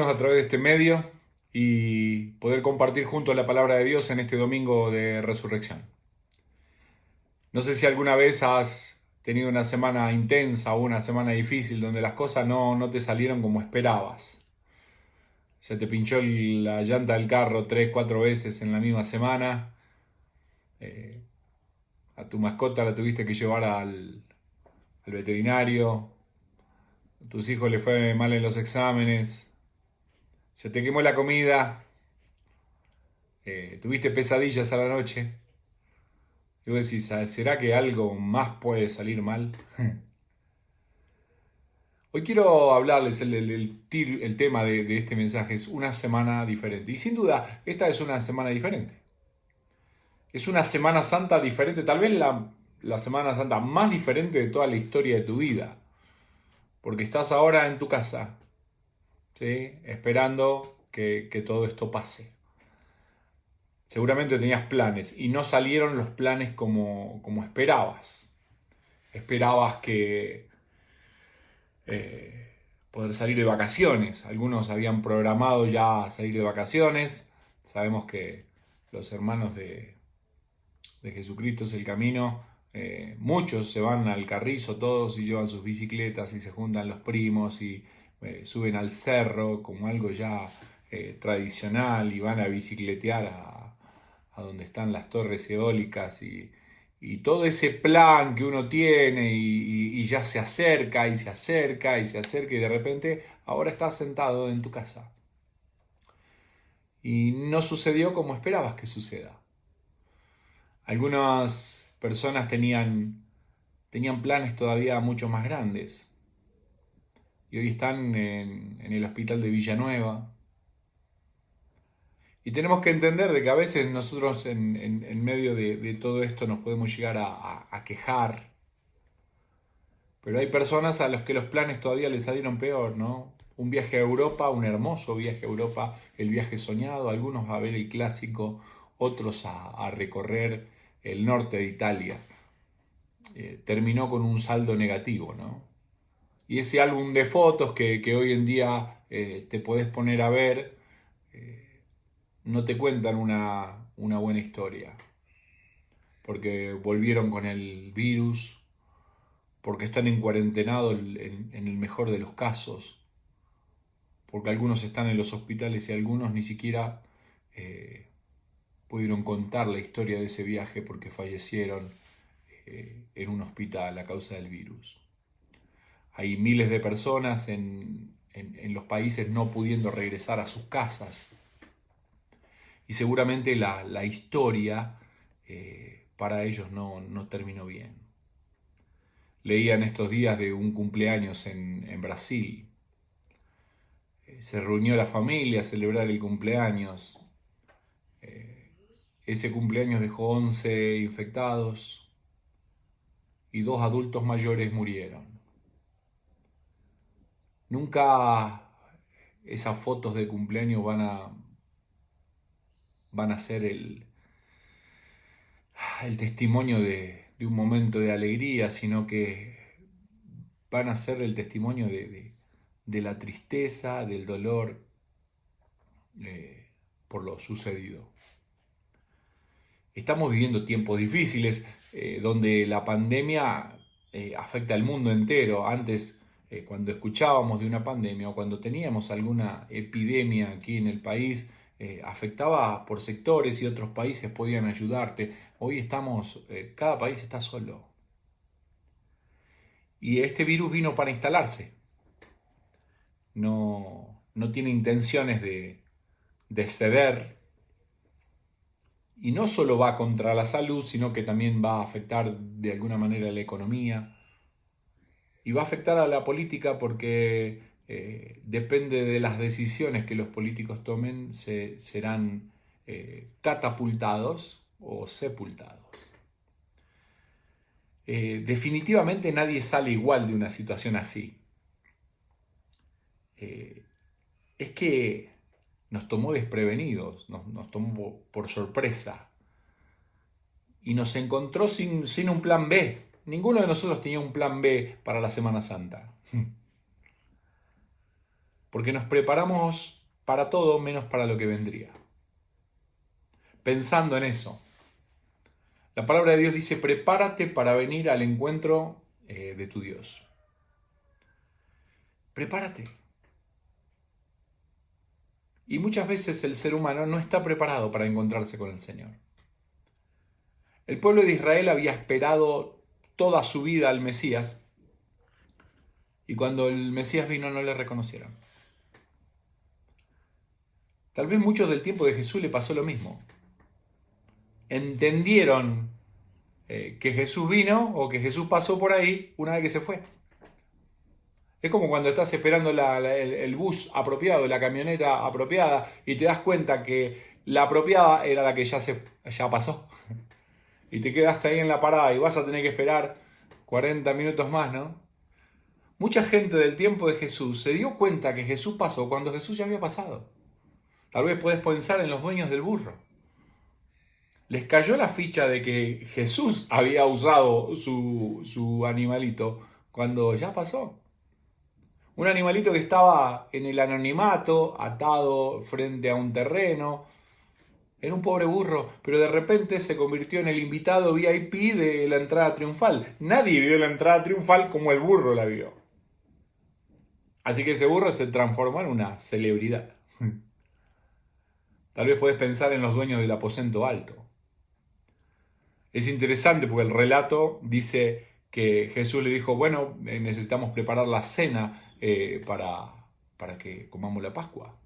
reunirnos a través de este medio y poder compartir juntos la palabra de Dios en este domingo de resurrección. No sé si alguna vez has tenido una semana intensa o una semana difícil donde las cosas no te salieron como esperabas. Se te pinchó la llanta del carro 3, 4 veces en la misma semana. Eh, a tu mascota la tuviste que llevar al veterinario. A tus hijos le fue mal en los exámenes. Se te quemó la comida. Tuviste pesadillas a la noche. Y vos decís, ¿será que algo más puede salir mal? Hoy quiero hablarles, el tema de este mensaje es una semana diferente. Y sin duda, esta es una semana diferente. Es una Semana Santa diferente, tal vez la Semana Santa más diferente de toda la historia de tu vida. Porque estás ahora en tu casa, ¿sí? Esperando que todo esto pase. Seguramente tenías planes y no salieron los planes como esperabas. Esperabas que poder salir de vacaciones. Algunos habían programado ya salir de vacaciones. Sabemos que los hermanos de Jesucristo es el camino. Muchos se van al Carrizo todos y llevan sus bicicletas y se juntan los primos y suben al cerro como algo ya tradicional y van a bicicletear a donde están las torres eólicas y todo ese plan que uno tiene y ya se acerca y se acerca y se acerca y de repente ahora estás sentado en tu casa. Y no sucedió como esperabas que suceda. Algunas personas tenían planes todavía mucho más grandes y hoy están en el hospital de Villanueva. Y tenemos que entender de que a veces nosotros en medio de todo esto nos podemos llegar a quejar, pero hay personas a las que los planes todavía les salieron peor, ¿no? Un viaje a Europa, un hermoso viaje a Europa, el viaje soñado, algunos a ver el clásico, otros a recorrer el norte de Italia. Terminó con un saldo negativo, ¿no? Y ese álbum de fotos que hoy en día te podés poner a ver, no te cuentan una buena historia, porque volvieron con el virus, porque están en cuarentenado en el mejor de los casos, porque algunos están en los hospitales y algunos ni siquiera pudieron contar la historia de ese viaje porque fallecieron en un hospital a causa del virus. Hay miles de personas en los países no pudiendo regresar a sus casas y seguramente la historia para ellos no terminó bien. Leía en estos días de un cumpleaños en Brasil. Se reunió la familia a celebrar el cumpleaños. Ese cumpleaños dejó 11 infectados y 2 adultos mayores murieron. Nunca esas fotos de cumpleaños van a ser el testimonio de un momento de alegría, sino que van a ser el testimonio de la tristeza, del dolor por lo sucedido. Estamos viviendo tiempos difíciles donde la pandemia afecta al mundo entero. Antes, cuando escuchábamos de una pandemia o cuando teníamos alguna epidemia aquí en el país, afectaba por sectores y otros países podían ayudarte. Hoy cada país está solo. Y este virus vino para instalarse. No tiene intenciones de ceder. Y no solo va contra la salud, sino que también va a afectar de alguna manera la economía. Y va a afectar a la política porque depende de las decisiones que los políticos tomen, serán catapultados o sepultados. Definitivamente nadie sale igual de una situación así. Es que nos tomó desprevenidos, nos tomó por sorpresa y nos encontró sin un plan B. Ninguno de nosotros tenía un plan B para la Semana Santa. porque nos preparamos para todo menos para lo que vendría. Pensando en eso, la palabra de Dios dice, prepárate para venir al encuentro de tu Dios. Prepárate. Y muchas veces el ser humano no está preparado para encontrarse con el Señor. El pueblo de Israel había esperado toda su vida al Mesías y cuando el Mesías vino no le reconocieron. Tal vez muchos del tiempo de Jesús le pasó lo mismo. Entendieron que Jesús vino o que Jesús pasó por ahí una vez que se fue. Es como cuando estás esperando el bus apropiado, la camioneta apropiada y te das cuenta que la apropiada era la que ya pasó. Y te quedaste ahí en la parada y vas a tener que esperar 40 minutos más, ¿no? Mucha gente del tiempo de Jesús se dio cuenta que Jesús pasó cuando Jesús ya había pasado. Tal vez puedes pensar en los dueños del burro. Les cayó la ficha de que Jesús había usado su animalito cuando ya pasó. Un animalito que estaba en el anonimato, atado frente a un terreno. Era un pobre burro, pero de repente se convirtió en el invitado VIP de la entrada triunfal. Nadie vio la entrada triunfal como el burro la vio. Así que ese burro se transformó en una celebridad. Tal vez podés pensar en los dueños del aposento alto. Es interesante porque el relato dice que Jesús le dijo, bueno, necesitamos preparar la cena para que comamos la Pascua.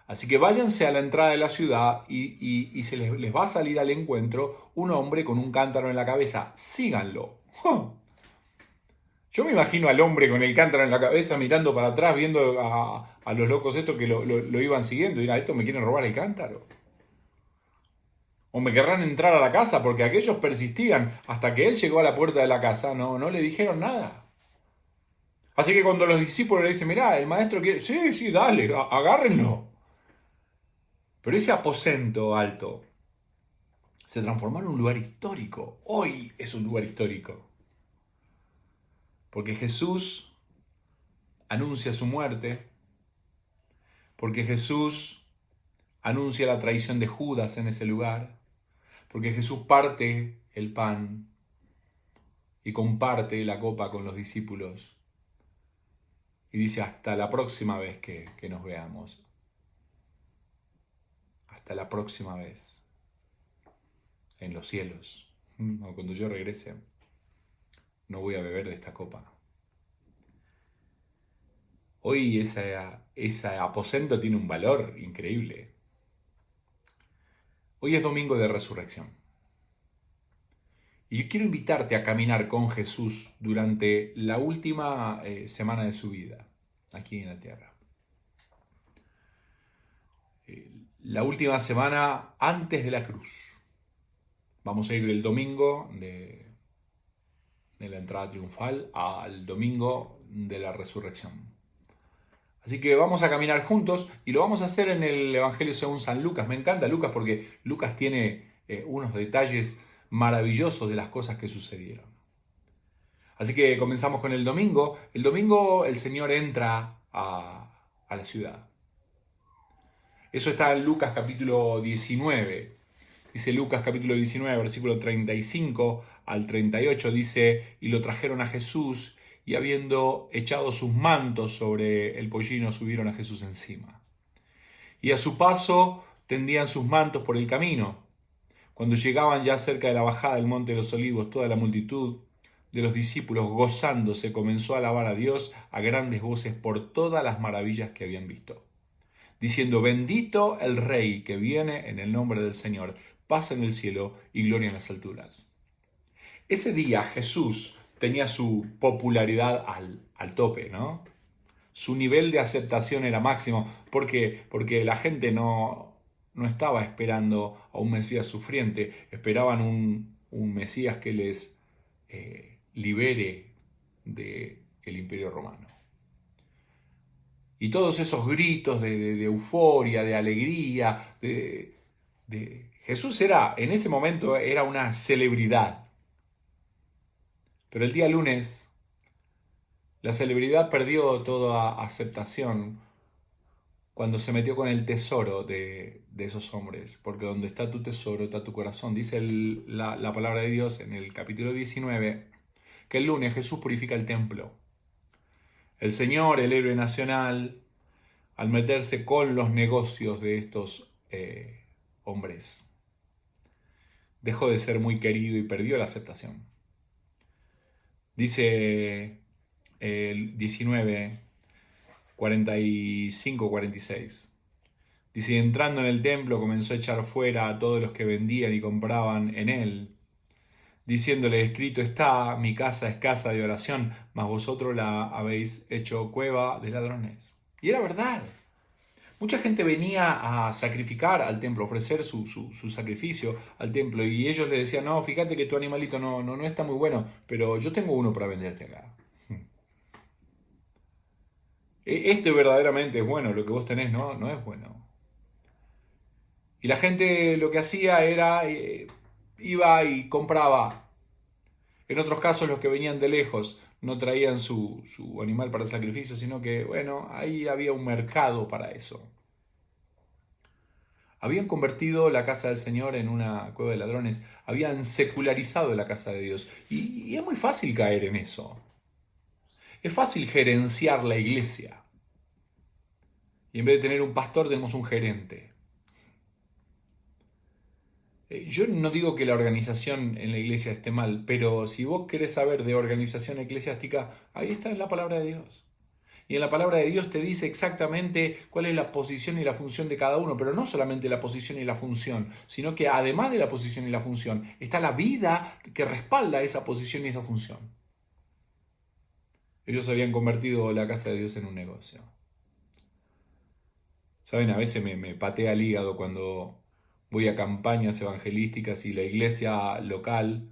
Así que váyanse a la entrada de la ciudad y les va a salir al encuentro un hombre con un cántaro en la cabeza. Síganlo. Yo me imagino al hombre con el cántaro en la cabeza mirando para atrás, viendo a los locos estos que lo iban siguiendo. Y dirá, estos me quieren robar el cántaro. O me querrán entrar a la casa, porque aquellos persistían hasta que él llegó a la puerta de la casa, no le dijeron nada. Así que cuando los discípulos le dicen, mirá, el maestro quiere, sí, dale, agárrenlo. Pero ese aposento alto se transformó en un lugar histórico. Hoy es un lugar histórico. Porque Jesús anuncia su muerte, porque Jesús anuncia la traición de Judas en ese lugar, porque Jesús parte el pan y comparte la copa con los discípulos y dice hasta la próxima vez que nos veamos. Hasta la próxima vez en los cielos. O cuando yo regrese, no voy a beber de esta copa. Hoy ese aposento tiene un valor increíble. Hoy es domingo de resurrección. Y yo quiero invitarte a caminar con Jesús durante la última semana de su vida, aquí en la tierra. La última semana antes de la cruz. Vamos a ir del domingo de la entrada triunfal al domingo de la resurrección. Así que vamos a caminar juntos y lo vamos a hacer en el Evangelio según San Lucas. Me encanta Lucas porque Lucas tiene unos detalles maravillosos de las cosas que sucedieron. Así que comenzamos con el domingo. El domingo el Señor entra a la ciudad. Eso está en Lucas capítulo 19. Dice Lucas capítulo 19, versículo 35 al 38, dice, y lo trajeron a Jesús, y habiendo echado sus mantos sobre el pollino, subieron a Jesús encima. Y a su paso tendían sus mantos por el camino. Cuando llegaban ya cerca de la bajada del monte de los olivos, toda la multitud de los discípulos, gozándose, comenzó a alabar a Dios a grandes voces por todas las maravillas que habían visto, diciendo, bendito el Rey que viene en el nombre del Señor, paz en el cielo y gloria en las alturas. Ese día Jesús tenía su popularidad al tope, ¿no? Su nivel de aceptación era máximo. ¿Por qué? Porque la gente no estaba esperando a un Mesías sufriente, esperaban un Mesías que les libere del Imperio Romano. Y todos esos gritos de euforia, de alegría, Jesús en ese momento era una celebridad. Pero el día lunes, la celebridad perdió toda aceptación cuando se metió con el tesoro de esos hombres, porque donde está tu tesoro está tu corazón. Dice la palabra de Dios en el capítulo 19 que el lunes Jesús purifica el templo. El Señor, el héroe nacional, al meterse con los negocios de estos hombres, dejó de ser muy querido y perdió la aceptación. Dice el 19, 45, 46. Dice, entrando en el templo comenzó a echar fuera a todos los que vendían y compraban en él, diciéndole, escrito está, mi casa es casa de oración, mas vosotros la habéis hecho cueva de ladrones. Y era verdad. Mucha gente venía a sacrificar al templo, a ofrecer su sacrificio al templo, y ellos le decían, no, fíjate que tu animalito no está muy bueno, pero yo tengo uno para venderte acá. Este verdaderamente es bueno, lo que vos tenés no es bueno. Y la gente lo que hacía era, iba y compraba. En otros casos los que venían de lejos no traían su animal para el sacrificio, sino que, bueno, ahí había un mercado para eso. Habían convertido la casa del Señor en una cueva de ladrones, habían secularizado la casa de Dios. Y es muy fácil caer en eso. Es fácil gerenciar la iglesia. Y en vez de tener un pastor, tenemos un gerente. Yo no digo que la organización en la iglesia esté mal, pero si vos querés saber de organización eclesiástica, ahí está en la palabra de Dios. Y en la palabra de Dios te dice exactamente cuál es la posición y la función de cada uno, pero no solamente la posición y la función, sino que además de la posición y la función, está la vida que respalda esa posición y esa función. Ellos habían convertido la casa de Dios en un negocio. Saben, a veces me patea el hígado cuando voy a campañas evangelísticas y la iglesia local,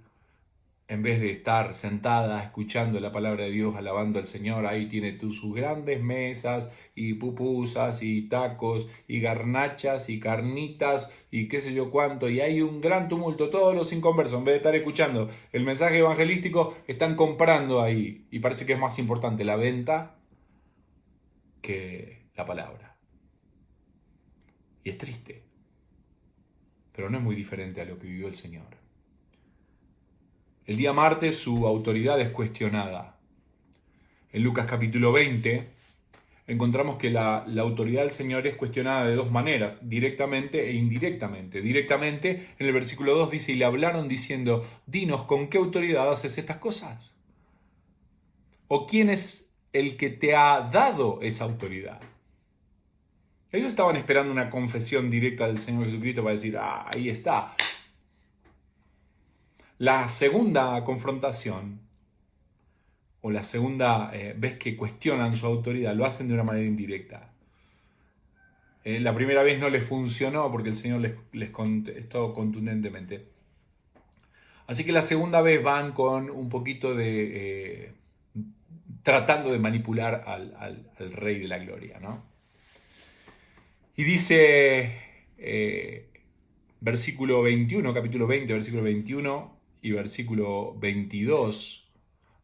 en vez de estar sentada escuchando la palabra de Dios, alabando al Señor, ahí tiene sus grandes mesas y pupusas y tacos y garnachas y carnitas y qué sé yo cuánto, y hay un gran tumulto. Todos los inconversos, en vez de estar escuchando el mensaje evangelístico, están comprando ahí, y parece que es más importante la venta que la palabra. Y es triste, pero no es muy diferente a lo que vivió el Señor. El día martes su autoridad es cuestionada. En Lucas capítulo 20 encontramos que la autoridad del Señor es cuestionada de dos maneras, directamente e indirectamente. Directamente, en el versículo 2 dice, y le hablaron diciendo, dinos, ¿con qué autoridad haces estas cosas? ¿O quién es el que te ha dado esa autoridad? Ellos estaban esperando una confesión directa del Señor Jesucristo para decir, ahí está. La segunda confrontación, o la segunda vez que cuestionan su autoridad, lo hacen de una manera indirecta. La primera vez no les funcionó porque el Señor les contestó contundentemente. Así que la segunda vez van con un poquito de tratando de manipular al Rey de la Gloria, ¿no? Y dice versículo 21, capítulo 20, versículo 21 y versículo 22.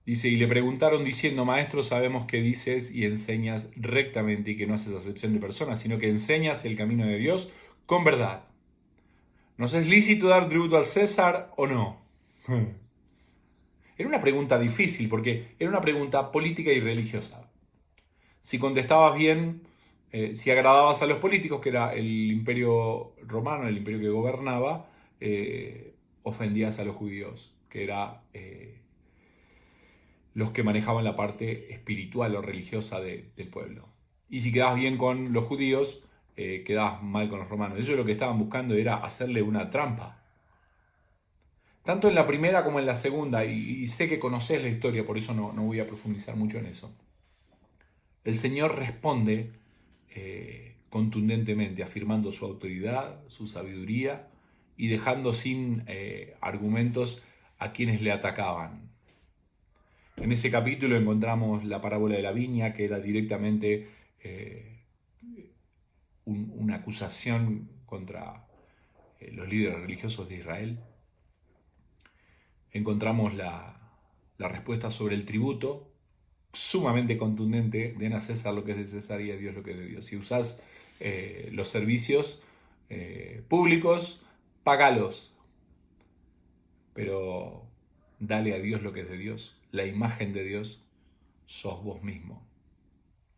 Dice, y le preguntaron diciendo, maestro, sabemos que dices y enseñas rectamente y que no haces acepción de personas, sino que enseñas el camino de Dios con verdad. ¿Nos es lícito dar tributo al César o no? Era una pregunta difícil porque era una pregunta política y religiosa. Si contestabas bien, si agradabas a los políticos, que era el imperio romano, el imperio que gobernaba, ofendías a los judíos, que era los que manejaban la parte espiritual o religiosa del pueblo. Y si quedabas bien con los judíos, quedabas mal con los romanos. Ellos lo que estaban buscando era hacerle una trampa. Tanto en la primera como en la segunda, y sé que conocés la historia, por eso no voy a profundizar mucho en eso. El Señor responde contundentemente, afirmando su autoridad, su sabiduría, y dejando sin argumentos a quienes le atacaban. En ese capítulo encontramos la parábola de la viña, que era directamente una acusación contra los líderes religiosos de Israel. Encontramos la respuesta sobre el tributo, sumamente contundente, den a César lo que es de César y a Dios lo que es de Dios. Si usás los servicios públicos, págalos. Pero dale a Dios lo que es de Dios. La imagen de Dios sos vos mismo.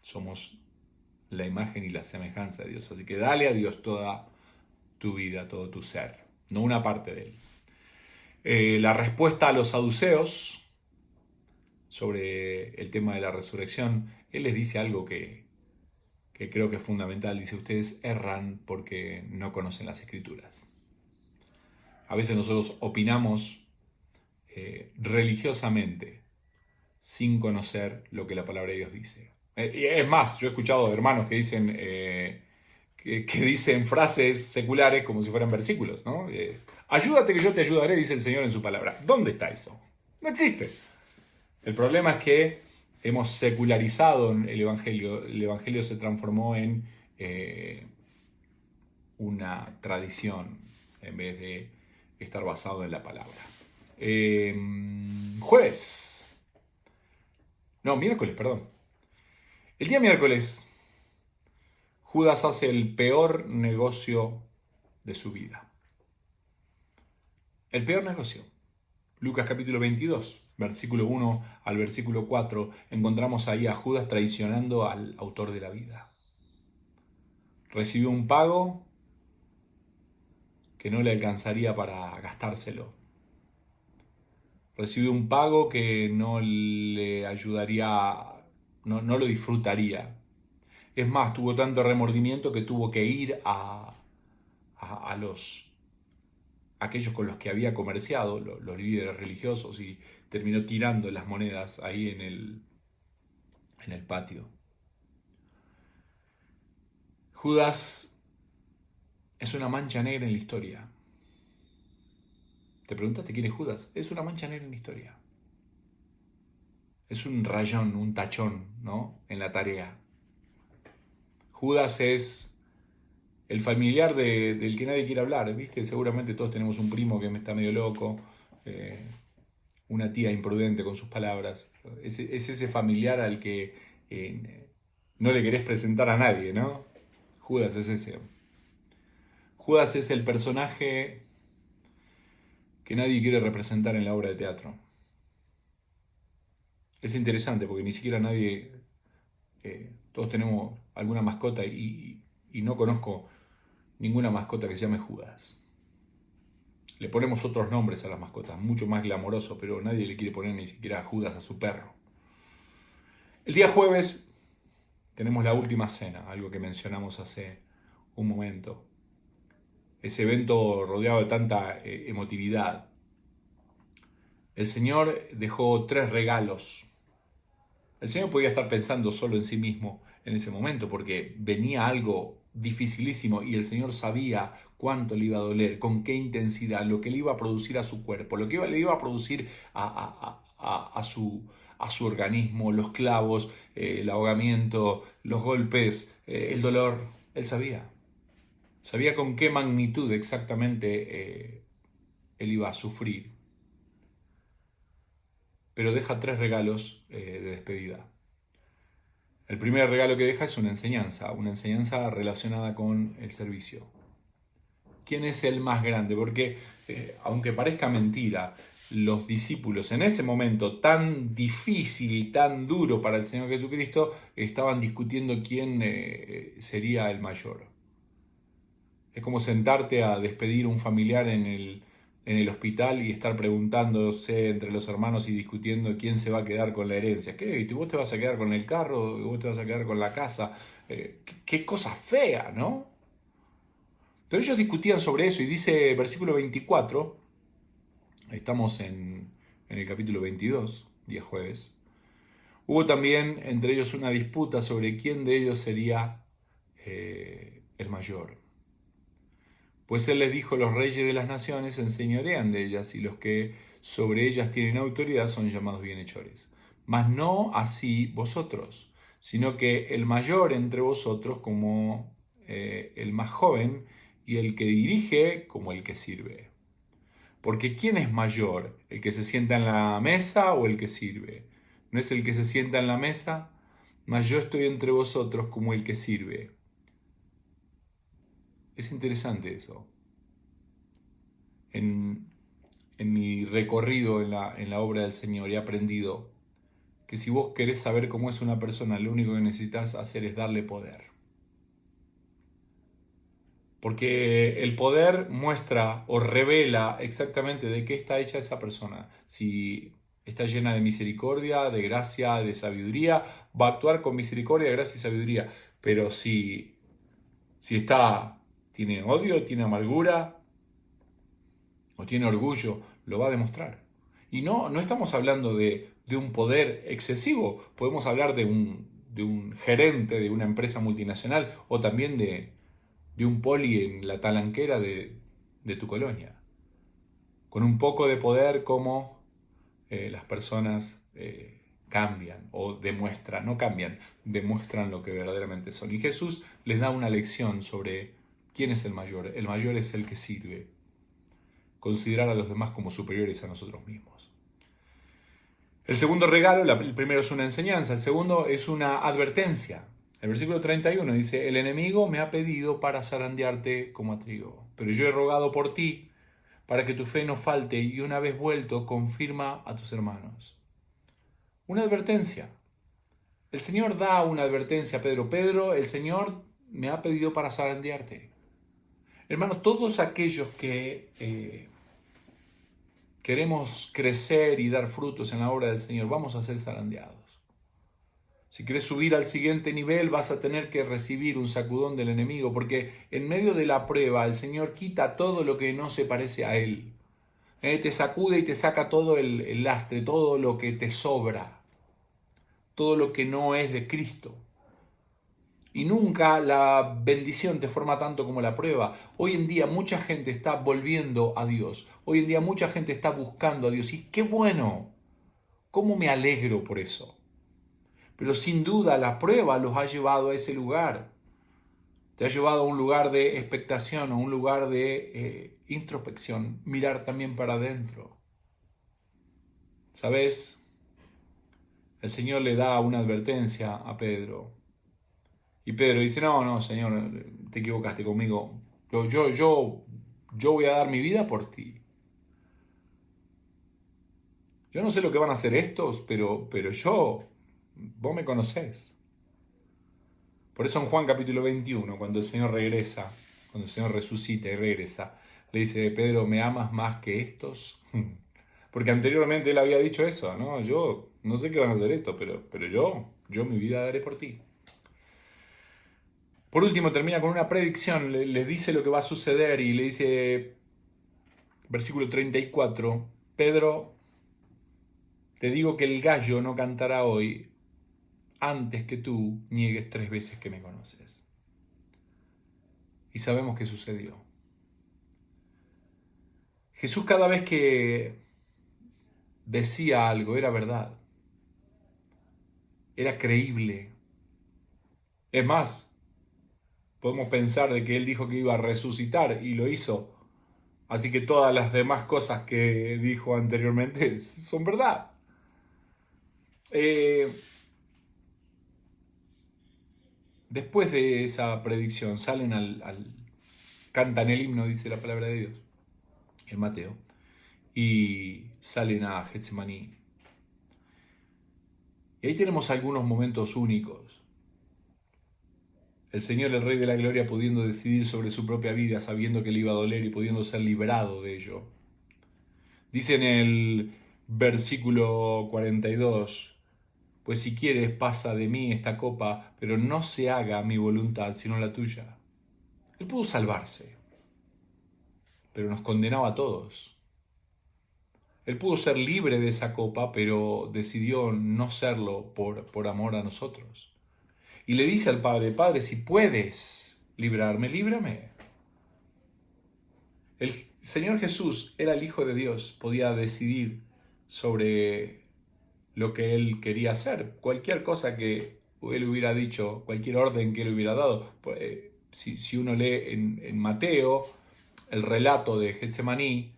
Somos la imagen y la semejanza de Dios. Así que dale a Dios toda tu vida, todo tu ser, no una parte de él. La respuesta a los saduceos sobre el tema de la resurrección, él les dice algo que creo que es fundamental. Dice, ustedes erran porque no conocen las Escrituras. A veces nosotros opinamos religiosamente sin conocer lo que la palabra de Dios dice. Y es más, yo he escuchado hermanos que dicen, que dicen frases seculares como si fueran versículos, ¿no? Ayúdate que yo te ayudaré, dice el Señor en su palabra. ¿Dónde está eso? No existe. El problema es que hemos secularizado el Evangelio. El Evangelio se transformó en una tradición en vez de estar basado en la palabra. Miércoles, perdón. El día miércoles, Judas hace el peor negocio de su vida. El peor negocio. Lucas capítulo 22, versículo 1 al versículo 4, encontramos ahí a Judas traicionando al autor de la vida. Recibió un pago que no le alcanzaría para gastárselo. Recibió un pago que no le ayudaría, no lo disfrutaría. Es más, tuvo tanto remordimiento que tuvo que ir a aquellos con los que había comerciado, los líderes religiosos, y terminó tirando las monedas ahí en el patio. Judas es una mancha negra en la historia. ¿Te preguntaste quién es Judas? Es una mancha negra en la historia. Es un rayón, un tachón, ¿no? En la tarea. Judas es el familiar del que nadie quiere hablar, ¿viste? Seguramente todos tenemos un primo que me está medio loco, una tía imprudente con sus palabras. Es ese familiar al que no le querés presentar a nadie, ¿no? Judas es ese. Judas es el personaje que nadie quiere representar en la obra de teatro. Es interesante porque ni siquiera nadie, todos tenemos alguna mascota y no conozco ninguna mascota que se llame Judas. Le ponemos otros nombres a las mascotas, mucho más glamorosos, pero nadie le quiere poner ni siquiera Judas a su perro. El día jueves tenemos la última cena, algo que mencionamos hace un momento. Ese evento rodeado de tanta emotividad. El Señor dejó 3 regalos. El Señor podía estar pensando solo en sí mismo en ese momento porque venía algo dificilísimo y el Señor sabía cuánto le iba a doler, con qué intensidad, lo que le iba a producir a su cuerpo, lo que le iba a producir a su organismo, los clavos, el ahogamiento, los golpes, el dolor. Él sabía. Sabía con qué magnitud exactamente él iba a sufrir. Pero deja 3 regalos de despedida. El primer regalo que deja es una enseñanza relacionada con el servicio. ¿Quién es el más grande? Porque, aunque parezca mentira, los discípulos en ese momento tan difícil, tan duro para el Señor Jesucristo, estaban discutiendo quién sería el mayor. Es como sentarte a despedir a un familiar en el hospital y estar preguntándose entre los hermanos y discutiendo quién se va a quedar con la herencia. ¿Qué? ¿Vos te vas a quedar con el carro? ¿Vos te vas a quedar con la casa? Qué cosa fea, ¿no? Pero ellos discutían sobre eso y dice versículo 24, estamos en el capítulo 22, día jueves. Hubo también entre ellos una disputa sobre quién de ellos sería el mayor. Pues él les dijo, los reyes de las naciones se enseñorean de ellas y los que sobre ellas tienen autoridad son llamados bienhechores. Mas no así vosotros, sino que el mayor entre vosotros como el más joven y el que dirige como el que sirve. Porque ¿quién es mayor? ¿El que se sienta en la mesa o el que sirve? ¿No es el que se sienta en la mesa? Mas yo estoy entre vosotros como el que sirve. Es interesante eso. En, en mi recorrido en la obra del Señor he aprendido que si vos querés saber cómo es una persona, lo único que necesitas hacer es darle poder. Porque el poder muestra o revela exactamente de qué está hecha esa persona. Si está llena de misericordia, de gracia, de sabiduría, va a actuar con misericordia, gracia y sabiduría. Pero si tiene odio, tiene amargura o tiene orgullo, lo va a demostrar. Y no estamos hablando de un poder excesivo. Podemos hablar de un gerente de una empresa multinacional o también de un poli en la talanquera de tu colonia. Con un poco de poder, como las personas cambian o demuestran, no cambian, demuestran lo que verdaderamente son. Y Jesús les da una lección sobre quién es el mayor. El mayor es el que sirve. Considerar a los demás como superiores a nosotros mismos. El segundo regalo, el primero es una enseñanza, el segundo es una advertencia. El versículo 31 dice, el enemigo me ha pedido para zarandearte como a trigo, pero yo he rogado por ti para que tu fe no falte y una vez vuelto confirma a tus hermanos. Una advertencia. El Señor da una advertencia a Pedro. Pedro, el Señor me ha pedido para zarandearte. Hermanos, todos aquellos que queremos crecer y dar frutos en la obra del Señor, vamos a ser zarandeados. Si quieres subir al siguiente nivel, vas a tener que recibir un sacudón del enemigo, porque en medio de la prueba el Señor quita todo lo que no se parece a Él. Te sacude y te saca todo el lastre, todo lo que te sobra, todo lo que no es de Cristo. Y nunca la bendición te forma tanto como la prueba. Hoy en día mucha gente está volviendo a Dios. Hoy en día mucha gente está buscando a Dios. Y qué bueno. ¿Cómo me alegro por eso? Pero sin duda la prueba los ha llevado a ese lugar. Te ha llevado a un lugar de expectación, a un lugar de introspección. Mirar también para adentro. ¿Sabes? El Señor le da una advertencia a Pedro. Y Pedro dice, no, Señor, te equivocaste conmigo. Yo voy a dar mi vida por ti. Yo no sé lo que van a hacer estos, pero vos me conocés. Por eso en Juan capítulo 21, cuando el Señor regresa, cuando el Señor resucita y regresa, le dice, Pedro, ¿me amas más que estos? Porque anteriormente él había dicho eso, ¿no? Yo no sé qué van a hacer estos, pero yo mi vida daré por ti. Por último, termina con una predicción, les dice lo que va a suceder y le dice, versículo 34, Pedro, te digo que el gallo no cantará hoy antes que tú niegues 3 veces que me conoces. Y sabemos qué sucedió. Jesús cada vez que decía algo era verdad, era creíble. Es más, podemos pensar de que él dijo que iba a resucitar y lo hizo. Así que todas las demás cosas que dijo anteriormente son verdad. Después de esa predicción salen cantan el himno, dice la palabra de Dios, en Mateo, y salen a Getsemaní. Y ahí tenemos algunos momentos únicos. El Señor, el Rey de la Gloria, pudiendo decidir sobre su propia vida, sabiendo que le iba a doler y pudiendo ser liberado de ello. Dice en el versículo 42, pues si quieres pasa de mí esta copa, pero no se haga mi voluntad sino la tuya. Él pudo salvarse, pero nos condenaba a todos. Él pudo ser libre de esa copa, pero decidió no serlo por amor a nosotros. Y le dice al Padre, Padre, si puedes librarme, líbrame. El Señor Jesús era el Hijo de Dios, podía decidir sobre lo que Él quería hacer. Cualquier cosa que Él hubiera dicho, cualquier orden que Él hubiera dado. Si uno lee en Mateo el relato de Getsemaní,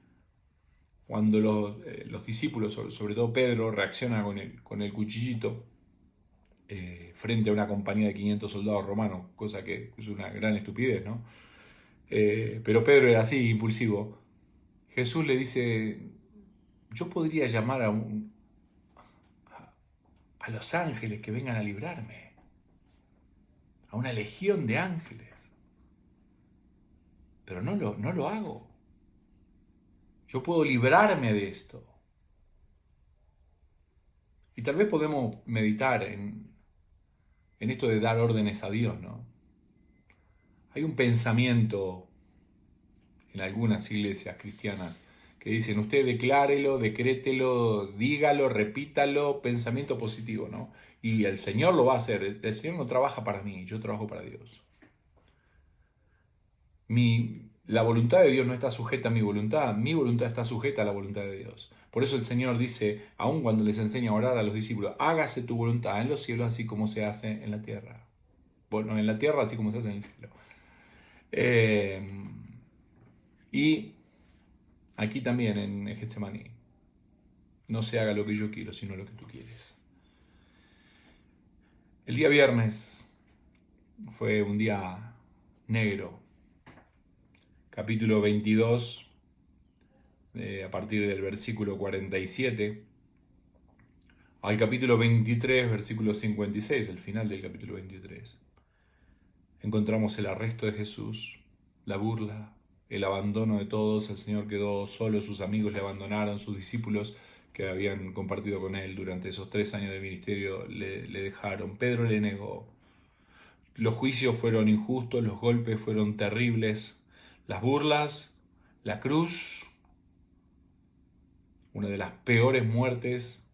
cuando los discípulos, sobre todo Pedro, reacciona con el cuchillito frente a una compañía de 500 soldados romanos, cosa que es una gran estupidez, ¿no? Pero Pedro era así, impulsivo. Jesús le dice, yo podría llamar a los ángeles que vengan a librarme, a una legión de ángeles, pero no lo hago. Yo puedo librarme de esto. Y tal vez podemos meditar en esto de dar órdenes a Dios, ¿no? Hay un pensamiento en algunas iglesias cristianas que dicen, usted declárelo, decrételo, dígalo, repítalo, pensamiento positivo, ¿no? Y el Señor lo va a hacer. El Señor no trabaja para mí, yo trabajo para Dios. La voluntad de Dios no está sujeta a mi voluntad está sujeta a la voluntad de Dios. Por eso el Señor dice, aun cuando les enseña a orar a los discípulos, hágase tu voluntad en los cielos así como se hace en la tierra. Bueno, en la tierra así como se hace en el cielo. Y aquí también en Getsemaní, no se haga lo que yo quiero, sino lo que tú quieres. El día viernes fue un día negro. Capítulo 22, a partir del versículo 47, al capítulo 23, versículo 56, el final del capítulo 23. Encontramos el arresto de Jesús, la burla, el abandono de todos. El Señor quedó solo, sus amigos le abandonaron, sus discípulos que habían compartido con él durante esos 3 años de ministerio le dejaron. Pedro le negó. Los juicios fueron injustos, los golpes fueron terribles, las burlas, la cruz, una de las peores muertes,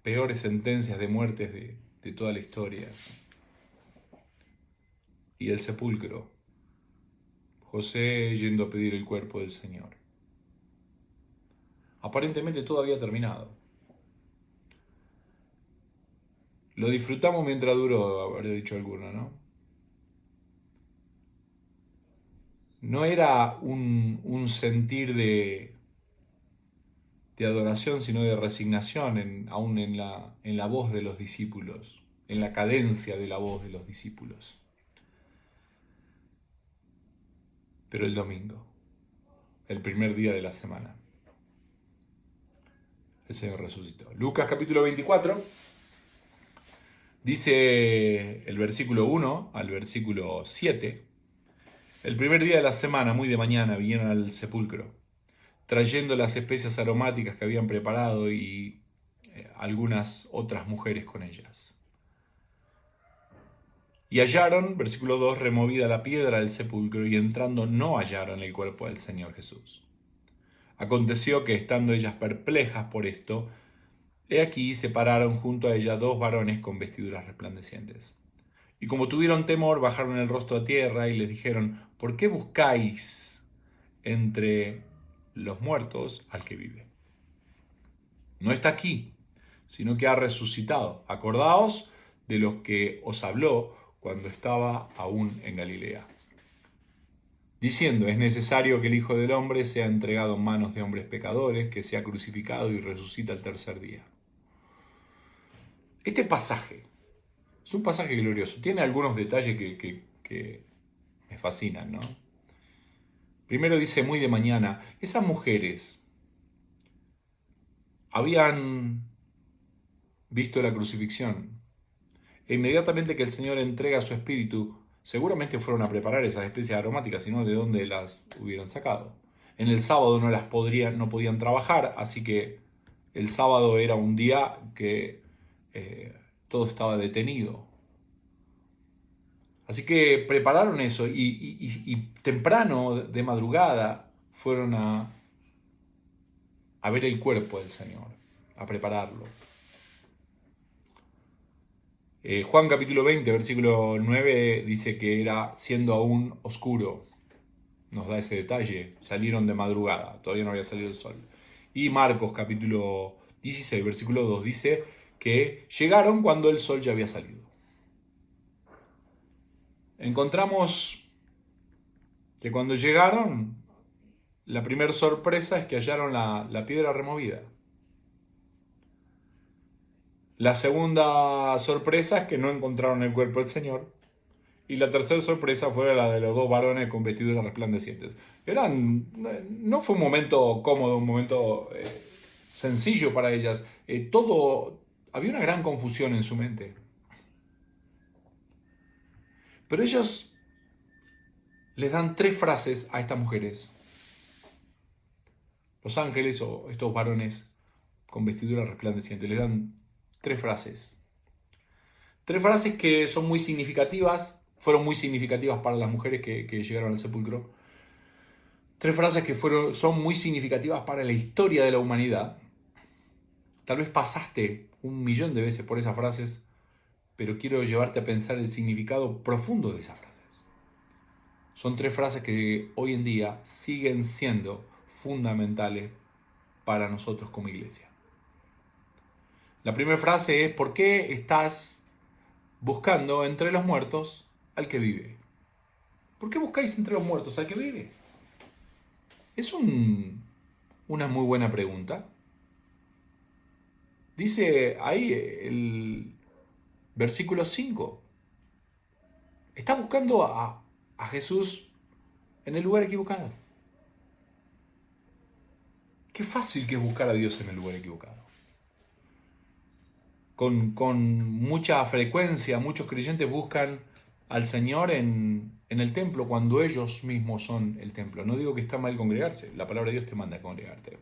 peores sentencias de muertes de toda la historia. Y el sepulcro, José yendo a pedir el cuerpo del Señor. Aparentemente todo había terminado. Lo disfrutamos mientras duró, habría dicho alguno, ¿no? No era un sentir de adoración, sino de resignación, aún en la voz de los discípulos, en la cadencia de la voz de los discípulos. Pero el domingo, el primer día de la semana, el Señor resucitó. Lucas capítulo 24, dice el versículo 1 al versículo 7, el primer día de la semana, muy de mañana, vinieron al sepulcro, trayendo las especias aromáticas que habían preparado y algunas otras mujeres con ellas. Y hallaron, versículo 2, removida la piedra del sepulcro, y entrando no hallaron el cuerpo del Señor Jesús. Aconteció que, estando ellas perplejas por esto, he aquí se pararon junto a ella 2 varones con vestiduras resplandecientes. Y como tuvieron temor, bajaron el rostro a tierra y les dijeron, ¿por qué buscáis entre los muertos al que vive? No está aquí, sino que ha resucitado. Acordaos de los que os habló cuando estaba aún en Galilea, diciendo, es necesario que el Hijo del Hombre sea entregado en manos de hombres pecadores, que sea crucificado y resucita el tercer día. Este pasaje es un pasaje glorioso. Tiene algunos detalles que me fascinan, ¿no? Primero dice, muy de mañana, esas mujeres habían visto la crucifixión. E inmediatamente que el Señor entrega su espíritu, seguramente fueron a preparar esas especies aromáticas, sino de dónde las hubieran sacado. En el sábado no podían trabajar, así que el sábado era un día que todo estaba detenido. Así que prepararon eso y temprano, de madrugada, fueron a ver el cuerpo del Señor, a prepararlo. Juan capítulo 20, versículo 9 dice que era siendo aún oscuro. Nos da ese detalle. Salieron de madrugada, todavía no había salido el sol. Y Marcos capítulo 16, versículo 2 dice que llegaron cuando el sol ya había salido. Encontramos que cuando llegaron, la primera sorpresa es que hallaron la piedra removida. La segunda sorpresa es que no encontraron el cuerpo del Señor. Y la tercera sorpresa fue la de los dos varones con vestiduras resplandecientes. No fue un momento cómodo, un momento sencillo para ellas. Había una gran confusión en su mente. Pero ellos les dan 3 frases a estas mujeres. Los ángeles o estos varones con vestiduras resplandecientes les dan 3 frases. 3 frases que son muy significativas, fueron muy significativas para las mujeres que llegaron al sepulcro. 3 frases que son muy significativas para la historia de la humanidad. Tal vez pasaste 1.000.000 de veces por esas frases, pero quiero llevarte a pensar el significado profundo de esas frases. Son 3 frases que hoy en día siguen siendo fundamentales para nosotros como iglesia. La primera frase es: ¿por qué estás buscando entre los muertos al que vive? ¿Por qué buscáis entre los muertos al que vive? Es una muy buena pregunta. Dice ahí el versículo 5. Está buscando a Jesús en el lugar equivocado. Qué fácil que es buscar a Dios en el lugar equivocado. Con mucha frecuencia, muchos creyentes buscan al Señor en el templo cuando ellos mismos son el templo. No digo que está mal congregarse, la palabra de Dios te manda a congregarte.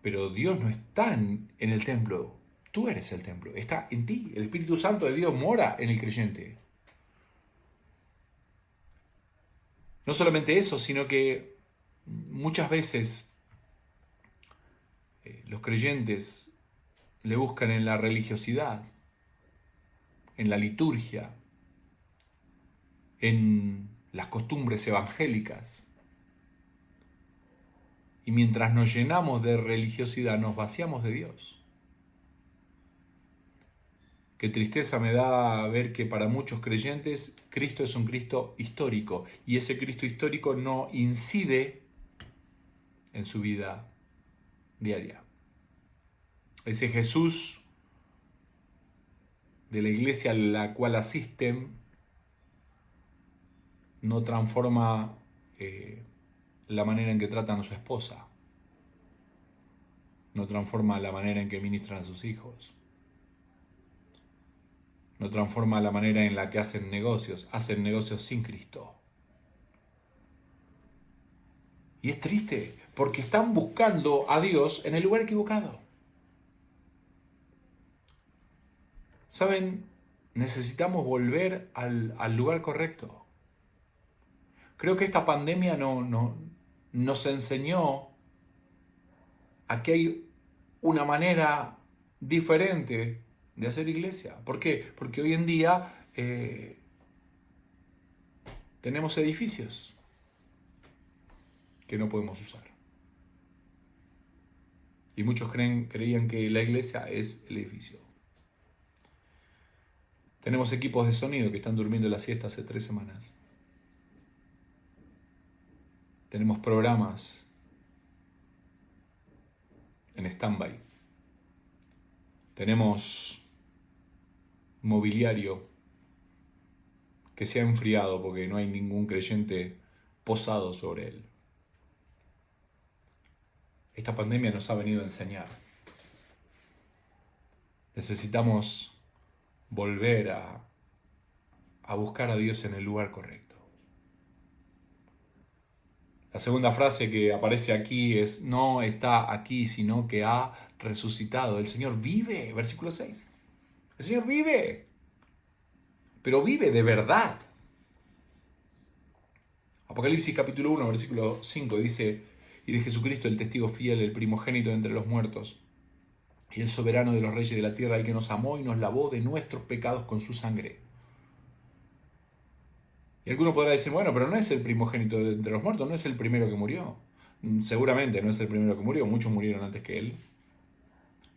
Pero Dios no está en el templo, tú eres el templo, está en ti. El Espíritu Santo de Dios mora en el creyente. No solamente eso, sino que muchas veces los creyentes le buscan en la religiosidad, en la liturgia, en las costumbres evangélicas. Y mientras nos llenamos de religiosidad, nos vaciamos de Dios. Qué tristeza me da ver que para muchos creyentes Cristo es un Cristo histórico, y ese Cristo histórico no incide en su vida diaria. Ese Jesús de la iglesia a la cual asisten no transforma la manera en que tratan a su esposa, no transforma la manera en que ministran a sus hijos, no transforma la manera en la que hacen negocios sin Cristo. Y es triste, porque están buscando a Dios en el lugar equivocado. ¿Saben? Necesitamos volver al lugar correcto. Creo que esta pandemia nos enseñó a que hay una manera diferente de hacer iglesia. ¿Por qué? Porque hoy en día tenemos edificios que no podemos usar. Y muchos creían que la iglesia es el edificio. Tenemos equipos de sonido que están durmiendo la siesta hace 3 semanas. Tenemos programas en stand-by. Tenemos mobiliario que se ha enfriado porque no hay ningún creyente posado sobre él. Esta pandemia nos ha venido a enseñar. Necesitamos volver a buscar a Dios en el lugar correcto. La segunda frase que aparece aquí es: no está aquí, sino que ha resucitado. El Señor vive, versículo 6. El Señor vive, pero vive de verdad. Apocalipsis capítulo 1, versículo 5 dice: y de Jesucristo el testigo fiel, el primogénito entre los muertos, y el soberano de los reyes de la tierra, el que nos amó y nos lavó de nuestros pecados con su sangre. Y alguno podrá decir: bueno, pero no es el primogénito de entre los muertos, no es el primero que murió. Seguramente no es el primero que murió, muchos murieron antes que él.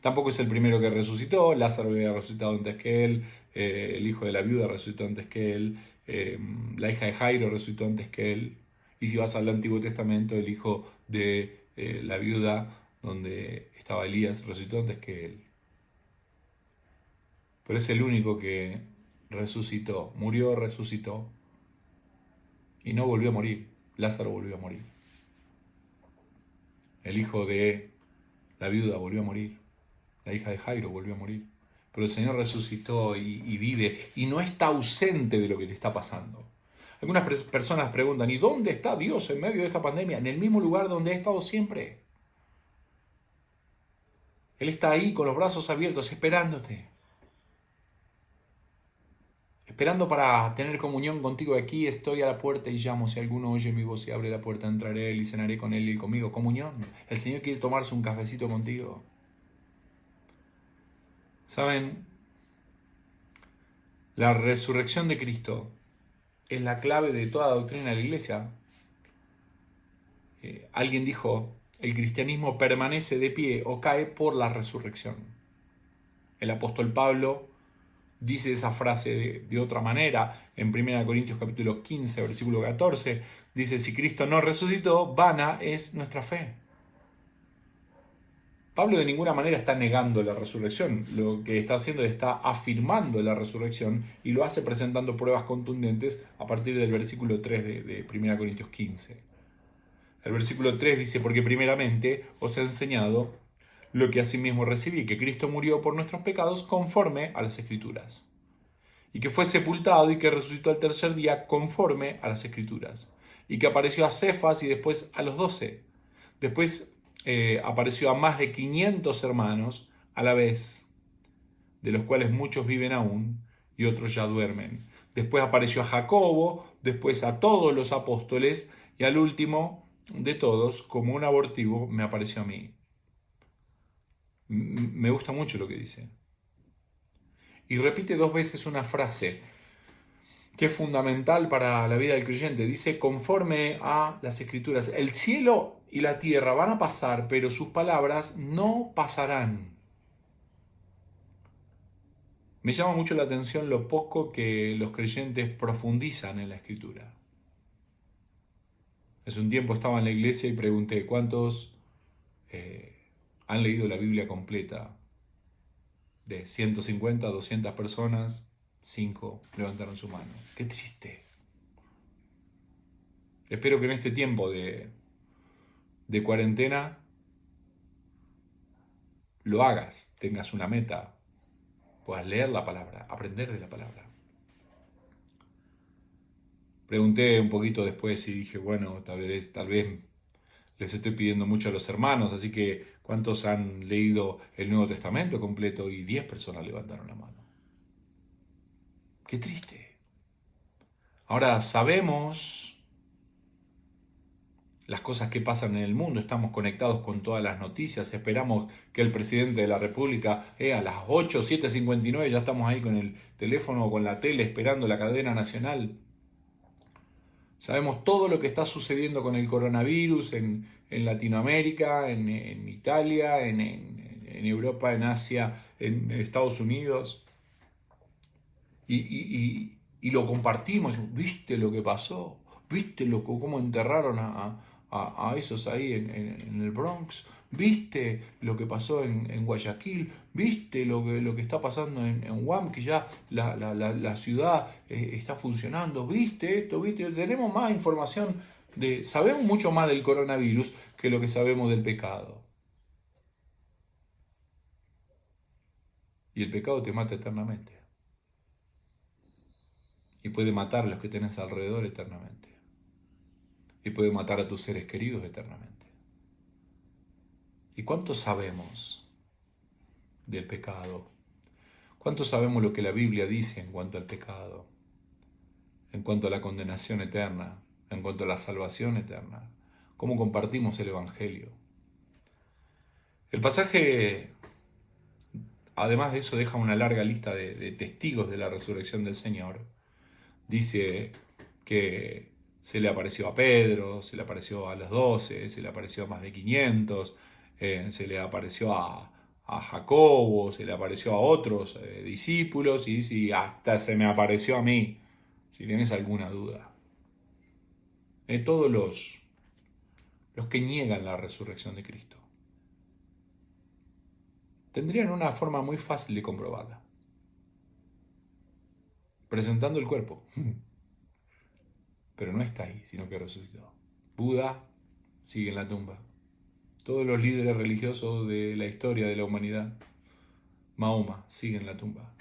Tampoco es el primero que resucitó, Lázaro había resucitado antes que él, el hijo de la viuda resucitó antes que él, la hija de Jairo resucitó antes que él. Y si vas al Antiguo Testamento, el hijo de la viuda donde estaba Elías resucitó antes que él. Pero es el único que resucitó, murió, resucitó y no volvió a morir. Lázaro volvió a morir. El hijo de la viuda volvió a morir. La hija de Jairo volvió a morir. Pero el Señor resucitó y vive y no está ausente de lo que te está pasando. Algunas personas preguntan, ¿y dónde está Dios en medio de esta pandemia? En el mismo lugar donde ha estado siempre. Él está ahí con los brazos abiertos esperándote. Esperando para tener comunión contigo. Aquí estoy a la puerta y llamo. Si alguno oye mi voz y abre la puerta, entraré a él y cenaré con él y él conmigo. Comunión. El Señor quiere tomarse un cafecito contigo. ¿Saben? La resurrección de Cristo es la clave de toda doctrina de la iglesia. Alguien dijo, el cristianismo permanece de pie o cae por la resurrección. El apóstol Pablo dice esa frase de otra manera en 1 Corintios capítulo 15, versículo 14. Dice, si Cristo no resucitó, vana es nuestra fe. Pablo de ninguna manera está negando la resurrección. Lo que está haciendo es está afirmando la resurrección y lo hace presentando pruebas contundentes a partir del versículo 3 de 1 Corintios 15. El versículo 3 dice, porque primeramente os he enseñado lo que asimismo recibí, que Cristo murió por nuestros pecados conforme a las Escrituras, y que fue sepultado y que resucitó al tercer día conforme a las Escrituras, y que apareció a Cefas y después a los 12. Después apareció a más de 500 hermanos a la vez, de los cuales muchos viven aún y otros ya duermen. Después apareció a Jacobo, después a todos los apóstoles y al último de todos, como un abortivo, me apareció a mí. Me gusta mucho lo que dice. Y repite 2 veces una frase que es fundamental para la vida del creyente. Dice, conforme a las Escrituras, el cielo y la tierra van a pasar, pero sus palabras no pasarán. Me llama mucho la atención lo poco que los creyentes profundizan en la Escritura. Hace un tiempo estaba en la iglesia y pregunté, ¿cuántos han leído la Biblia completa? De 150 a 200 personas, 5 levantaron su mano. ¡Qué triste! Espero que en este tiempo de cuarentena lo hagas, tengas una meta, puedas leer la palabra, aprender de la palabra. Pregunté un poquito después y dije, bueno, tal vez les estoy pidiendo mucho a los hermanos, así que ¿cuántos han leído el Nuevo Testamento completo? Y 10 personas levantaron la mano. ¡Qué triste! Ahora sabemos las cosas que pasan en el mundo, estamos conectados con todas las noticias, esperamos que el presidente de la República, a las 8, 7:59 ya estamos ahí con el teléfono o con la tele esperando la cadena nacional. Sabemos todo lo que está sucediendo con el coronavirus en Latinoamérica, en Italia, en Europa, en Asia, en Estados Unidos. Y lo compartimos. ¿Viste lo que pasó? ¿Viste cómo enterraron a esos ahí en el Bronx? ¿Viste lo que pasó en Guayaquil? ¿Viste lo que está pasando en Guam? Que ya la ciudad está funcionando. ¿Viste esto? ¿Viste? Tenemos más información. Sabemos mucho más del coronavirus que lo que sabemos del pecado. Y el pecado te mata eternamente. Y puede matar a los que tenés alrededor eternamente. Y puede matar a tus seres queridos eternamente. ¿Y cuánto sabemos del pecado? ¿Cuánto sabemos lo que la Biblia dice en cuanto al pecado? En cuanto a la condenación eterna, en cuanto a la salvación eterna. ¿Cómo compartimos el Evangelio? El pasaje, además de eso, deja una larga lista de testigos de la resurrección del Señor. Dice que se le apareció a Pedro, se le apareció a los 12, se le apareció a más de 500, se le apareció a Jacobo, se le apareció a otros discípulos y dice, hasta se me apareció a mí, si tienes alguna duda. Todos los que niegan la resurrección de Cristo tendrían una forma muy fácil de comprobarla. presentando el cuerpo. Pero no está ahí, sino que resucitó. Buda sigue en la tumba. Todos los líderes religiosos de la historia de la humanidad, Mahoma, sigue en la tumba.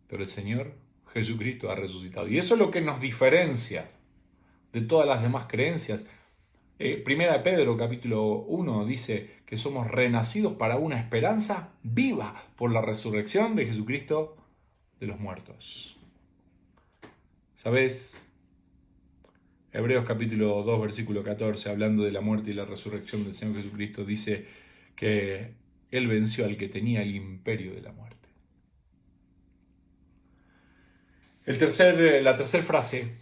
Pero el Señor Jesucristo ha resucitado. Y eso es lo que nos diferencia de todas las demás creencias. Primera de Pedro, capítulo 1, dice que somos renacidos para una esperanza viva por la resurrección de Jesucristo de los muertos. ¿Sabes? Hebreos capítulo 2, versículo 14, hablando de la muerte y la resurrección del Señor Jesucristo, dice que Él venció al que tenía el imperio de la muerte. La tercera frase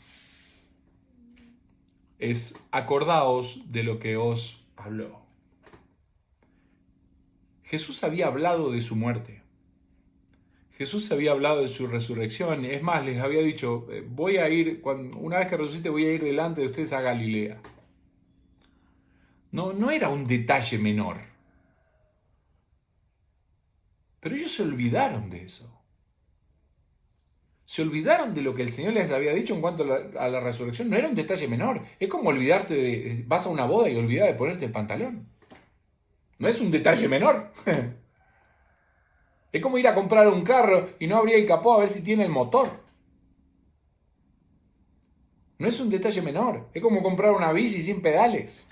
es: acordaos de lo que os habló. Jesús había hablado de su muerte. Jesús había hablado de su resurrección. Es más, les había dicho, voy a ir, una vez que resucite, voy a ir delante de ustedes a Galilea. No era un detalle menor. Pero ellos se olvidaron de eso. Se olvidaron de lo que el Señor les había dicho en cuanto a la resurrección. No era un detalle menor. Es como olvidarte de... Vas a una boda y olvidar de ponerte el pantalón. No es un detalle menor. Es como ir a comprar un carro y no abrir el capó a ver si tiene el motor. No es un detalle menor. Es como comprar una bici sin pedales.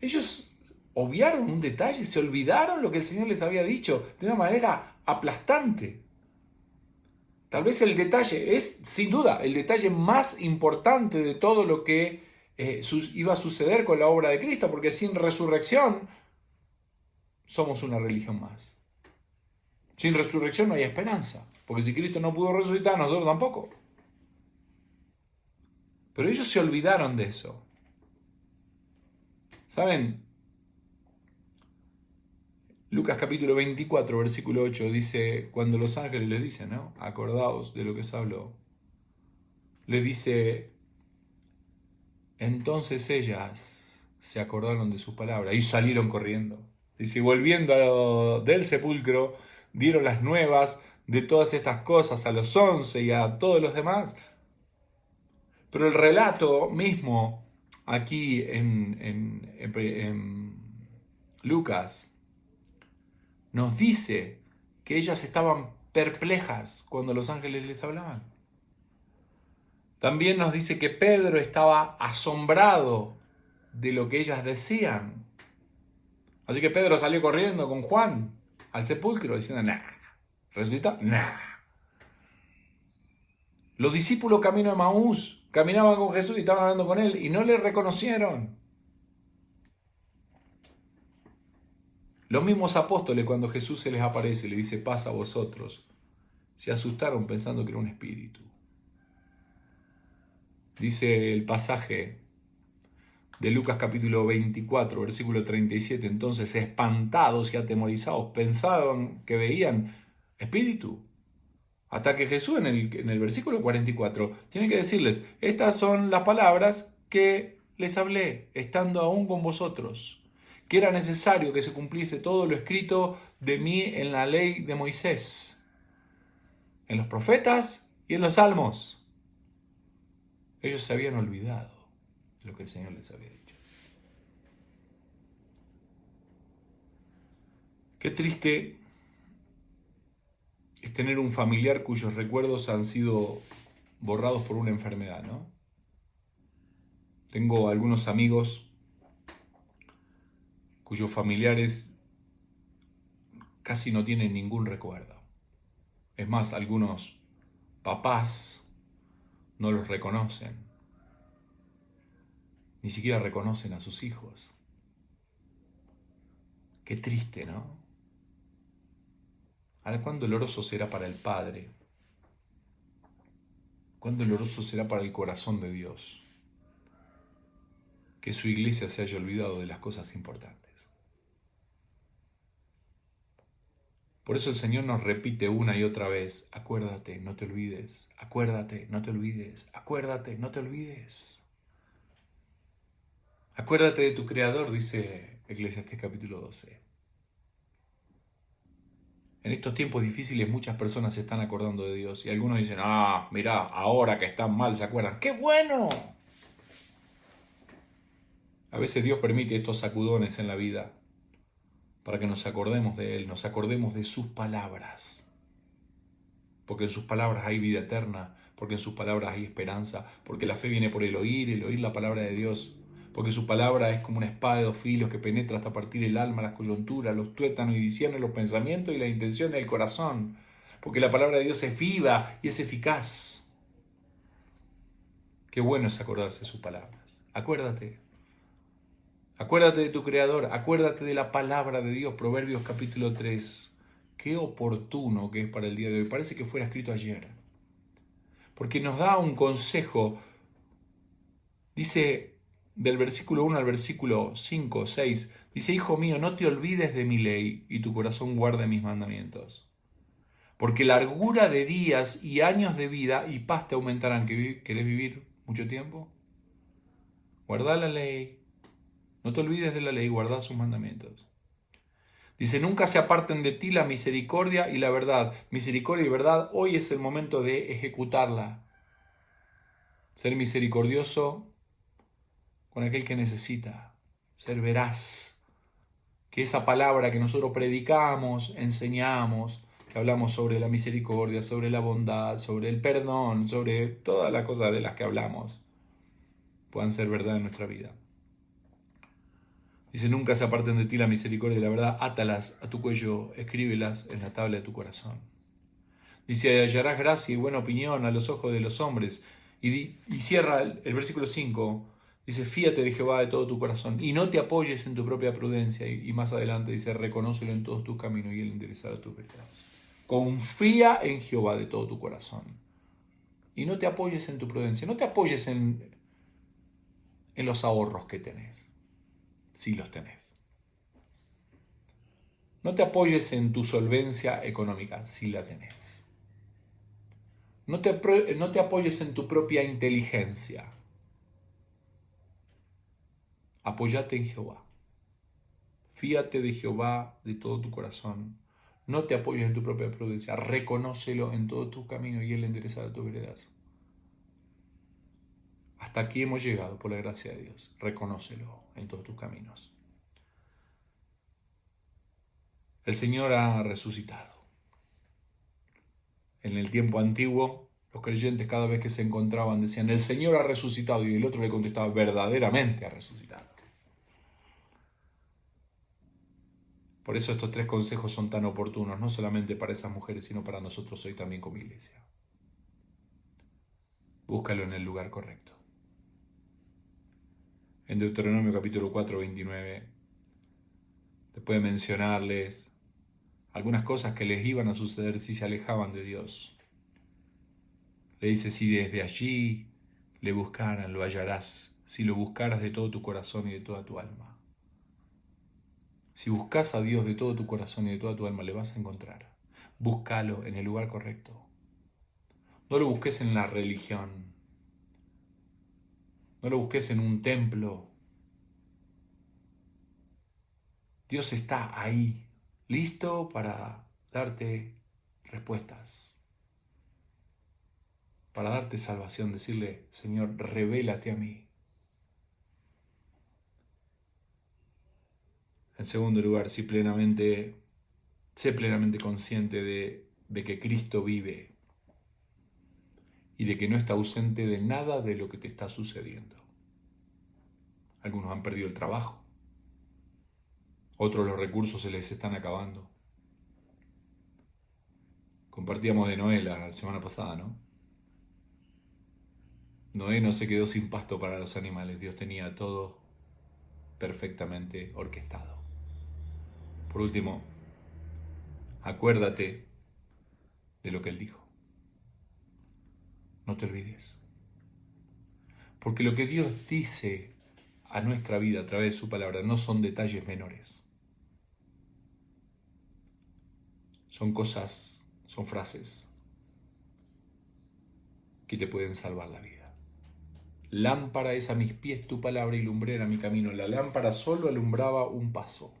Ellos obviaron un detalle, se olvidaron lo que el Señor les había dicho de una manera aplastante. Tal vez el detalle es, sin duda, el detalle más importante de todo lo que iba a suceder con la obra de Cristo, porque sin resurrección somos una religión más. Sin resurrección no hay esperanza, porque si Cristo no pudo resucitar, nosotros tampoco. Pero ellos se olvidaron de eso. ¿Saben? Lucas capítulo 24, versículo 8 dice, cuando los ángeles les dicen, ¿no? Acordaos de lo que se habló. Les dice, entonces ellas se acordaron de sus palabras y salieron corriendo. Dice, volviendo del sepulcro, dieron las nuevas de todas estas cosas a los 11 y a todos los demás. Pero el relato mismo aquí en Lucas nos dice que ellas estaban perplejas cuando los ángeles les hablaban. También nos dice que Pedro estaba asombrado de lo que ellas decían. Así que Pedro salió corriendo con Juan al sepulcro diciendo, nah, ¿resucita? Nah. Los discípulos camino de Maús caminaban con Jesús y estaban hablando con él y no le reconocieron. Los mismos apóstoles, cuando Jesús se les aparece y le dice, paz a vosotros, se asustaron pensando que era un espíritu. Dice el pasaje de Lucas capítulo 24, versículo 37, entonces espantados y atemorizados pensaban que veían espíritu. Hasta que Jesús en el versículo 44 tiene que decirles, estas son las palabras que les hablé, estando aún con vosotros, que era necesario que se cumpliese todo lo escrito de mí en la ley de Moisés, en los profetas y en los salmos. Ellos se habían olvidado de lo que el Señor les había dicho. Qué triste es tener un familiar cuyos recuerdos han sido borrados por una enfermedad, ¿no? Tengo algunos amigos cuyos familiares casi no tienen ningún recuerdo. Es más, algunos papás no los reconocen. Ni siquiera reconocen a sus hijos. Qué triste, ¿no? Ahora, ¿cuán doloroso será para el Padre? ¿Cuán doloroso será para el corazón de Dios que su iglesia se haya olvidado de las cosas importantes? Por eso el Señor nos repite una y otra vez, acuérdate, no te olvides, acuérdate, no te olvides, acuérdate, no te olvides. Acuérdate de tu Creador, dice Eclesiastés capítulo 12. En estos tiempos difíciles muchas personas se están acordando de Dios y algunos dicen, mirá, ahora que están mal se acuerdan. ¡Qué bueno! A veces Dios permite estos sacudones en la vida para que nos acordemos de Él, nos acordemos de sus palabras. Porque en sus palabras hay vida eterna, porque en sus palabras hay esperanza, porque la fe viene por el oír la palabra de Dios, porque su palabra es como una espada de dos filos que penetra hasta partir el alma, las coyunturas, los tuétanos y discierne los pensamientos y las intenciones del corazón, porque la palabra de Dios es viva y es eficaz. Qué bueno es acordarse de sus palabras. Acuérdate de tu Creador, acuérdate de la palabra de Dios, Proverbios capítulo 3. Qué oportuno que es para el día de hoy. Parece que fuera escrito ayer. Porque nos da un consejo. Dice del versículo 1 al versículo 5, 6. Dice, hijo mío, no te olvides de mi ley y tu corazón guarde mis mandamientos. Porque largura de días y años de vida y paz te aumentarán. ¿Querés vivir mucho tiempo? Guarda la ley. No te olvides de la ley, guarda sus mandamientos. Dice, nunca se aparten de ti la misericordia y la verdad. Misericordia y verdad, hoy es el momento de ejecutarla. Ser misericordioso con aquel que necesita. Ser veraz. Que esa palabra que nosotros predicamos, enseñamos, que hablamos sobre la misericordia, sobre la bondad, sobre el perdón, sobre todas las cosas de las que hablamos, puedan ser verdad en nuestra vida. Dice, nunca se aparten de ti la misericordia y la verdad, átalas a tu cuello, escríbelas en la tabla de tu corazón. Dice, hallarás gracia y buena opinión a los ojos de los hombres. Y cierra el versículo 5, dice, fíate de Jehová de todo tu corazón y no te apoyes en tu propia prudencia. Y más adelante dice, reconócelo en todos tus caminos y él enderezará tus pecados. Confía en Jehová de todo tu corazón. Y no te apoyes en tu prudencia, no te apoyes en los ahorros que tenés. Si los tenés. No te apoyes en tu solvencia económica, si la tenés. No te apoyes en tu propia inteligencia. Apóyate en Jehová. Fíate de Jehová de todo tu corazón. No te apoyes en tu propia prudencia. Reconócelo en todo tu camino y él enderezará tus veredas. Hasta aquí hemos llegado por la gracia de Dios. Reconócelo en todos tus caminos. El Señor ha resucitado. En el tiempo antiguo, los creyentes cada vez que se encontraban decían, el Señor ha resucitado, y el otro le contestaba, verdaderamente ha resucitado. Por eso estos 3 consejos son tan oportunos, no solamente para esas mujeres, sino para nosotros hoy también como iglesia. Búscalo en el lugar correcto. En Deuteronomio capítulo 4, 29, después de mencionarles algunas cosas que les iban a suceder si se alejaban de Dios, le dice, si desde allí le buscaran, lo hallarás, si lo buscaras de todo tu corazón y de toda tu alma. Si buscas a Dios de todo tu corazón y de toda tu alma, le vas a encontrar. Búscalo en el lugar correcto. No lo busques en la religión. No lo busques en un templo. Dios está ahí, listo para darte respuestas, para darte salvación, decirle, Señor, revélate a mí. En segundo lugar, sé plenamente consciente de que Cristo vive y de que no está ausente de nada de lo que te está sucediendo. Algunos han perdido el trabajo, otros los recursos se les están acabando. Compartíamos de Noé la semana pasada, ¿no? Noé no se quedó sin pasto para los animales, Dios tenía todo perfectamente orquestado. Por último, acuérdate de lo que Él dijo. No te olvides. Porque lo que Dios dice a nuestra vida a través de su palabra no son detalles menores. Son cosas, son frases que te pueden salvar la vida. Lámpara es a mis pies tu palabra y lumbrera mi camino. La lámpara solo alumbraba un paso.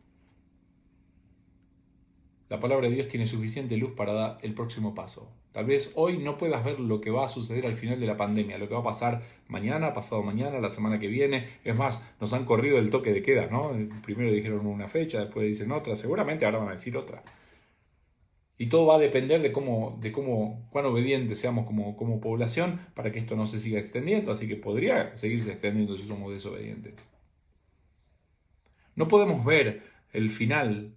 La palabra de Dios tiene suficiente luz para dar el próximo paso. Tal vez hoy no puedas ver lo que va a suceder al final de la pandemia, lo que va a pasar mañana, pasado mañana, la semana que viene. Es más, nos han corrido el toque de queda, ¿no? Primero dijeron una fecha, después dicen otra, seguramente ahora van a decir otra. Y todo va a depender de cuán obedientes seamos como población para que esto no se siga extendiendo. Así que podría seguirse extendiendo si somos desobedientes. No podemos ver el final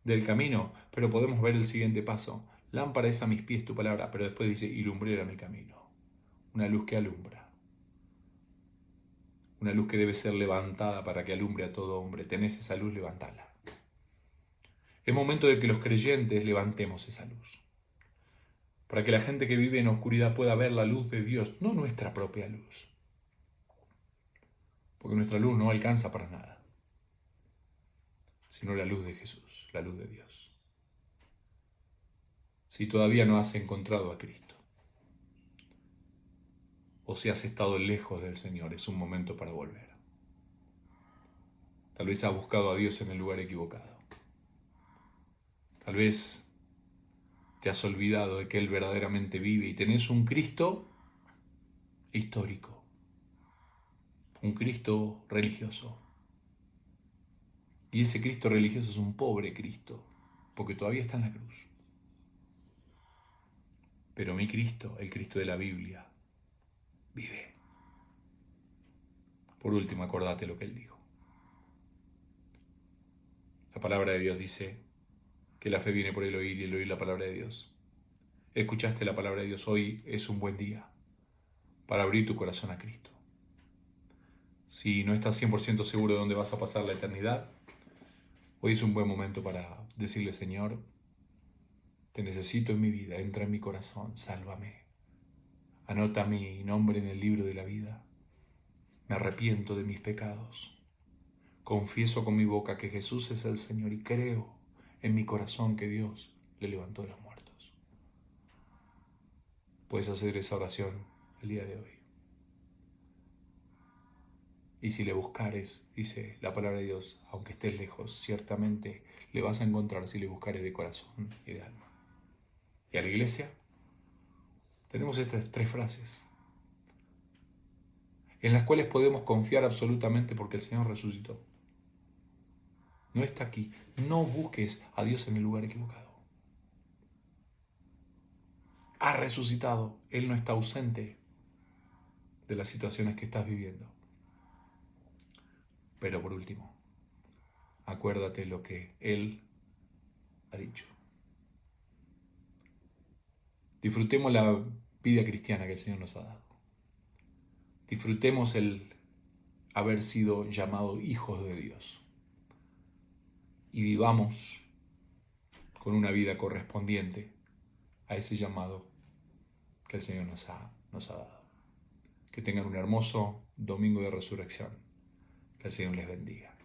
del camino, pero podemos ver el siguiente paso. Lámpara es a mis pies tu palabra, pero después dice, y lumbrera mi camino. Una luz que alumbra. Una luz que debe ser levantada para que alumbre a todo hombre. Tenés esa luz, levantala. Es momento de que los creyentes levantemos esa luz. Para que la gente que vive en oscuridad pueda ver la luz de Dios, no nuestra propia luz. Porque nuestra luz no alcanza para nada, sino la luz de Jesús, la luz de Dios. Si todavía no has encontrado a Cristo, o si has estado lejos del Señor, es un momento para volver. Tal vez has buscado a Dios en el lugar equivocado. Tal vez te has olvidado de que Él verdaderamente vive y tenés un Cristo histórico, un Cristo religioso. Y ese Cristo religioso es un pobre Cristo, porque todavía está en la cruz. Pero mi Cristo, el Cristo de la Biblia, vive. Por último, acordate lo que Él dijo. La palabra de Dios dice que la fe viene por el oír y el oír la palabra de Dios. Escuchaste la palabra de Dios, hoy es un buen día para abrir tu corazón a Cristo. Si no estás 100% seguro de dónde vas a pasar la eternidad, hoy es un buen momento para decirle, Señor, te necesito en mi vida, entra en mi corazón, sálvame. Anota mi nombre en el libro de la vida. Me arrepiento de mis pecados. Confieso con mi boca que Jesús es el Señor y creo en mi corazón que Dios le levantó de los muertos. Puedes hacer esa oración el día de hoy. Y si le buscares, dice la palabra de Dios, aunque estés lejos, ciertamente le vas a encontrar si le buscares de corazón y de alma. Y a la iglesia tenemos estas 3 frases en las cuales podemos confiar absolutamente porque el Señor resucitó. No está aquí. No busques a Dios en el lugar equivocado. Ha resucitado. Él no está ausente de las situaciones que estás viviendo. Pero por último, acuérdate lo que Él ha dicho. Disfrutemos la vida cristiana que el Señor nos ha dado. Disfrutemos el haber sido llamados hijos de Dios. Y vivamos con una vida correspondiente a ese llamado que el Señor nos ha dado. Que tengan un hermoso domingo de resurrección. Que el Señor les bendiga.